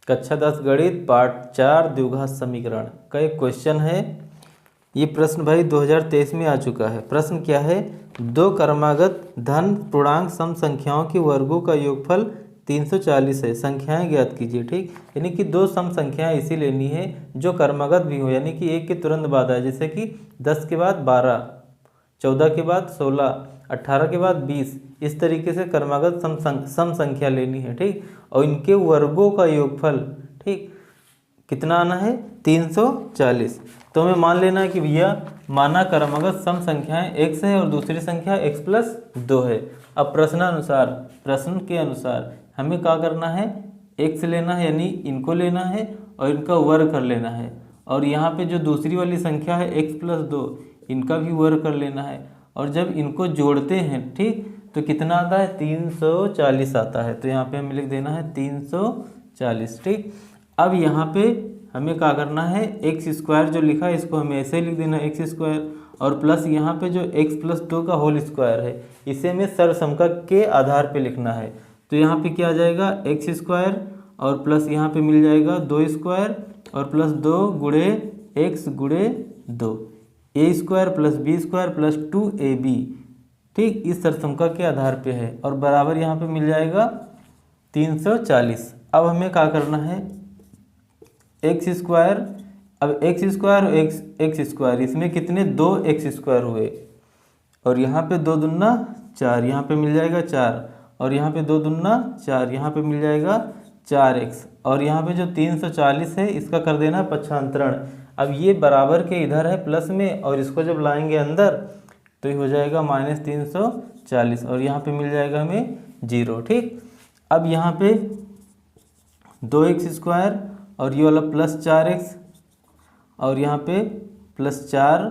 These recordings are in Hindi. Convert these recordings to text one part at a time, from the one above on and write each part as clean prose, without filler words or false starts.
कक्षा 10 गणित पार्ट 4 द्विघात समीकरण का एक क्वेश्चन है। ये प्रश्न भाई 2023 में आ चुका है। प्रश्न क्या है? दो क्रमागत धन पूर्णांक सम संख्याओं के वर्गों का योगफल 340 है, संख्याएं ज्ञात कीजिए। ठीक, यानी कि दो सम संख्याएं ऐसी लेनी है जो क्रमागत भी हो, यानी कि एक के तुरंत बाद आए, जैसे कि 10 के बाद 12, 14 के बाद 16, 18 के बाद 20, इस तरीके से क्रमागत सम संख्या लेनी है। ठीक, और इनके वर्गों का योगफल, ठीक, कितना आना है? 340। तो हमें मान लेना है कि भैया माना क्रमागत सम संख्याएं x है और दूसरी संख्या x प्लस 2 है। अब प्रश्न के अनुसार हमें क्या करना है? x लेना है, यानी इनको लेना है और इनका वर्ग कर लेना है, और यहाँ पे जो दूसरी वाली संख्या है x प्लस 2, इनका भी वर्ग कर लेना है। और जब इनको जोड़ते हैं, ठीक, तो कितना आता है? 340 आता है। तो यहाँ पे हमें लिख देना है 340। ठीक, अब यहाँ पे हमें क्या करना है? एक्स स्क्वायर जो लिखा है इसको हमें ऐसे ही लिख देना है एक्स स्क्वायर, और प्लस यहाँ पे जो एक्स प्लस 2 का होल स्क्वायर है इसे हमें सरसमकक्ष के आधार पे लिखना है। तो यहाँ पे क्या आ जाएगा? एक्स स्क्वायर और प्लस यहाँ पे मिल जाएगा 2 स्क्वायर और प्लस 2 गुणे एक्स गुणे 2, a square plus b square plus 2ab। ठीक, इस सरसमकक्ष के आधार पे है, और बराबर यहाँ पे मिल जाएगा 340। अब हमें क्या करना है? एक्स स्क्वायर, अब एक्स स्क्वायर और एक्स स्क्वायर, इसमें कितने? 2 एक्स स्क्वायर हुए, और यहाँ पे 2 दूना 4, यहाँ पे मिल जाएगा 4, और यहाँ पे 2 दूना 4, यहाँ पे मिल जाएगा 4x, और यहाँ पे जो 340 है इसका कर देना पक्षांतरण। अब ये बराबर के इधर है प्लस में, और इसको जब लाएंगे अंदर तो ये हो जाएगा -340, और यहाँ पे मिल जाएगा हमें 0। ठीक, अब यहाँ पे 2x स्क्वायर और ये वाला प्लस 4x, और यहाँ पे प्लस 4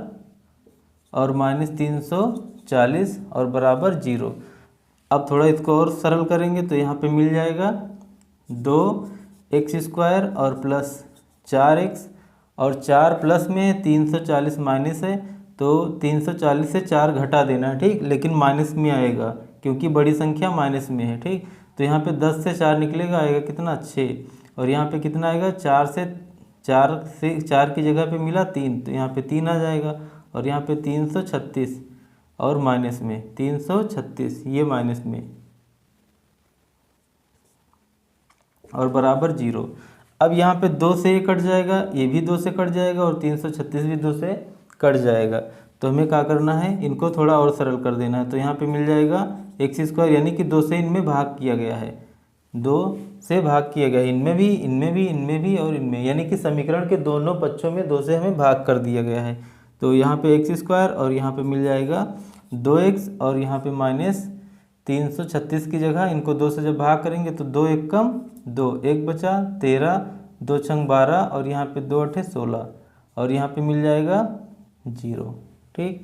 और -340 और बराबर 0। अब थोड़ा इसको और सरल करेंगे तो यहाँ पे मिल जाएगा 2x स्क्वायर और प्लस 4x, और 4 प्लस में 340 माइनस है, तो 340 से 4 घटा देना है। ठीक, लेकिन माइनस में आएगा क्योंकि बड़ी संख्या माइनस में है। ठीक, तो यहाँ पे 10 से 4 निकलेगा, आएगा कितना? 6, और यहाँ पे कितना आएगा? 4 से 4 की जगह पे मिला 3, तो यहाँ पे 3 आ जाएगा, और यहाँ पे 336 और माइनस में 336, ये माइनस में, और बराबर 0। अब यहाँ पे 2 से ये कट जाएगा, ये भी 2 से कट जाएगा, और 336 भी 2 से कट जाएगा। तो हमें क्या करना है? इनको थोड़ा और सरल कर देना है। तो यहाँ पे मिल जाएगा एक्स स्क्वायर, यानी कि 2 से इनमें भाग किया गया है, 2 से भाग किया गया, इनमें भी, इनमें भी, इनमें भी और इनमें, यानी कि समीकरण के दोनों पक्षों में 2 से हमें भाग कर दिया गया है। तो यहाँ पे एक्स स्क्वायर और यहाँ पे मिल जाएगा 2x, और यहाँ पे -336 की जगह इनको 2 से जब भाग करेंगे तो 2 एक कम 2, 1 बचा 13, 2 छंग 12, और यहाँ पे 2 अठे 16, और यहाँ पे मिल जाएगा 0। ठीक,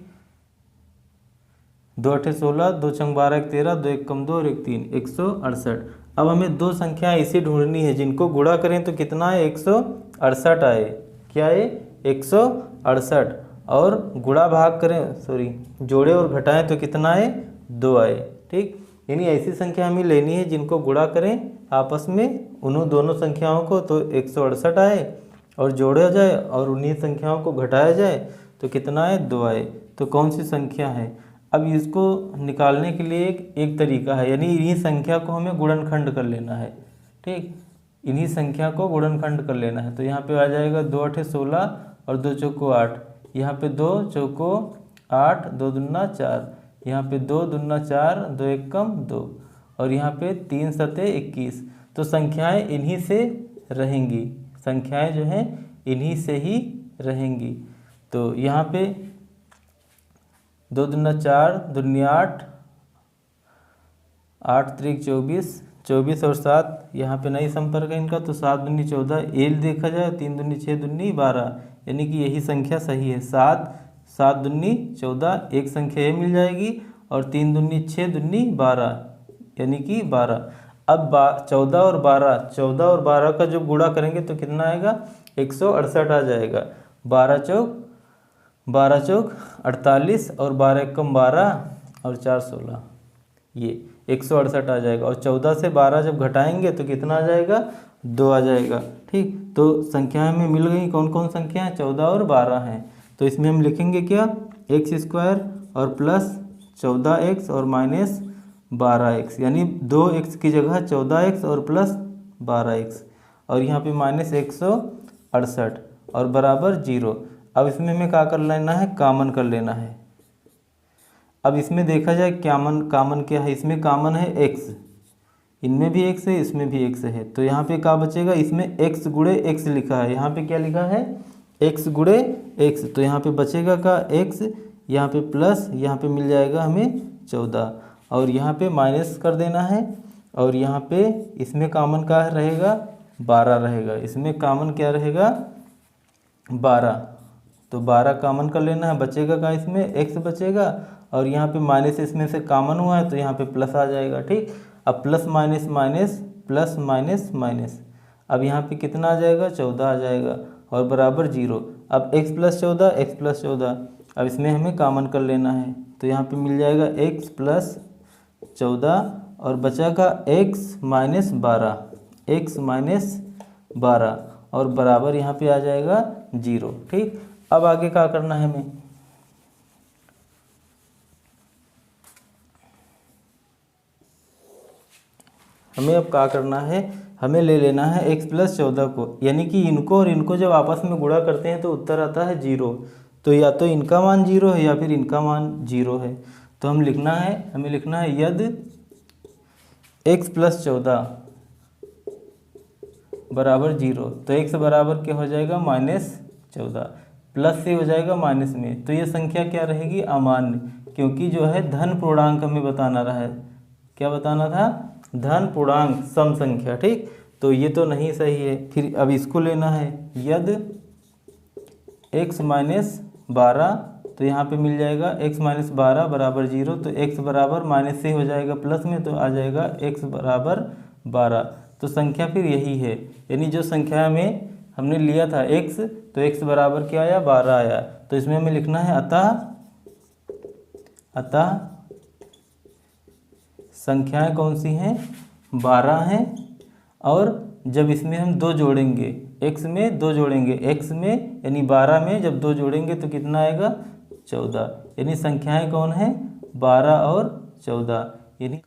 2 अठे 16, 2 छंग 12, 1 13, 2 एक कम 2 और 1 3, 168। अब हमें दो संख्याएं ऐसी ढूंढनी है जिनको गुणा करें तो कितना है? 168 आए। क्या है? 168, और गुणा भाग करें, जोड़े और घटाएं तो कितना है? 2 आए। ठीक, यानी ऐसी संख्या हमें लेनी है जिनको गुणा करें आपस में, उन्हों दोनों संख्याओं को, तो 168 आए, और जोड़ा जाए और उन्हीं संख्याओं को घटाया जाए तो कितना है? 2 आए। तो कौन सी संख्या है? अब इसको निकालने के लिए एक तरीका है, यानी इन्हीं संख्या को हमें गुणनखंड कर लेना है। ठीक, इन्हीं संख्या को गुणनखंड कर लेना है। तो यहाँ पे आ जाएगा 2 अठे 16 और 2 चौको 8, यहाँ पे 2 चौको 8, 2 दूना 4, यहाँ पे 2 दूना 4, 2 एक कम 2, और यहाँ पे 3 सते 21। तो संख्याएं इन्हीं से रहेंगी, संख्याएं जो हैं इन्हीं से ही रहेंगी। तो यहाँ पे 2 दूना 4, दूनी 8, 8 त्रिक 24, 24 और 7, यहाँ पे नहीं संपर्क है इनका, तो 7 दूनी 14, एल देखा जाए 3 दूनी 6 दूनी 12, यानी कि यही संख्या सही है। 7 दूनी 14, एक संख्या ये मिल जाएगी, और 3 दूनी 6 दूनी 12, यानी कि 12। अब 14 और 12 का जो गुणा करेंगे तो कितना आएगा? 168 आ जाएगा। 12 चौक 48, और 12 एकम 12 और 4 16, ये 168 आ जाएगा। और 14 से 12 जब घटाएंगे तो कितना आ जाएगा? 2 आ जाएगा। ठीक, तो संख्याएं हमें मिल गई, कौन कौन संख्याएं, 14 और 12 हैं। तो इसमें हम लिखेंगे क्या, एक्स स्क्वायर और प्लस 14x और माइनस 12x, यानी 2x की जगह 14x और प्लस 12x, और यहाँ पे माइनस 168 और बराबर 0। अब इसमें हमें क्या कर लेना है, कॉमन कर लेना है। अब इसमें देखा जाए कामन क्या है, इसमें कॉमन है x, इनमें भी x है, इसमें भी x है, तो यहाँ पे क्या बचेगा, इसमें x गुणे x लिखा है, यहाँ पे क्या लिखा है, x गुणे x, तो यहाँ पे बचेगा का x, यहाँ पे प्लस, यहाँ पे मिल जाएगा हमें 14, और यहाँ पे माइनस कर देना है, और यहाँ पे इसमें कॉमन क्या रहेगा, 12 रहेगा, इसमें कॉमन क्या रहेगा, 12, तो 12 कॉमन कर लेना है, बचेगा का इसमें x बचेगा, और यहाँ पे माइनस इसमें से कॉमन हुआ है तो यहाँ पे प्लस आ जाएगा। ठीक, अब plus minus minus, plus minus minus, अब यहाँ पे कितना आ जाएगा, 14 आ जाएगा, और बराबर 0। अब x प्लस 14, x प्लस 14, अब इसमें हमें कॉमन कर लेना है, तो यहाँ पे मिल जाएगा x प्लस 14, और बचा का x माइनस 12, x माइनस 12, और बराबर यहाँ पे आ जाएगा 0। ठीक, अब आगे क्या करना है हमें अब क्या करना है, हमें ले लेना है x प्लस 14 को, यानी कि इनको और इनको जब आपस में गुणा करते हैं तो उत्तर आता है 0, तो या तो इनका मान 0 है या फिर इनका मान 0 है। तो हमें लिखना है यदि x प्लस 14 बराबर 0, तो x बराबर क्या हो जाएगा, -14, प्लस से हो जाएगा माइनस में, तो ये संख्या क्या रहेगी, अमान्य, क्योंकि जो है धन पूर्णांक हमें बताना रहा है, क्या बताना था, धन पूर्णांक सम संख्या। ठीक, तो ये तो नहीं सही है, फिर अब इसको लेना है, यदि x माइनस 12, तो यहाँ पे मिल जाएगा x माइनस 12 बराबर 0, तो x बराबर माइनस से हो जाएगा प्लस में, तो आ जाएगा x बराबर 12, तो संख्या फिर यही है, यानी जो संख्या में हमने लिया था x, तो x बराबर क्या आया, 12 आया, तो इसमें हमें लिखना है अतः संख्याएं कौन सी हैं, 12 हैं, और जब इसमें हम 2 जोड़ेंगे, x में 2 जोड़ेंगे, x में यानी 12 में जब 2 जोड़ेंगे तो कितना आएगा, 14, यानी संख्याएं कौन है, 12 और 14, यानी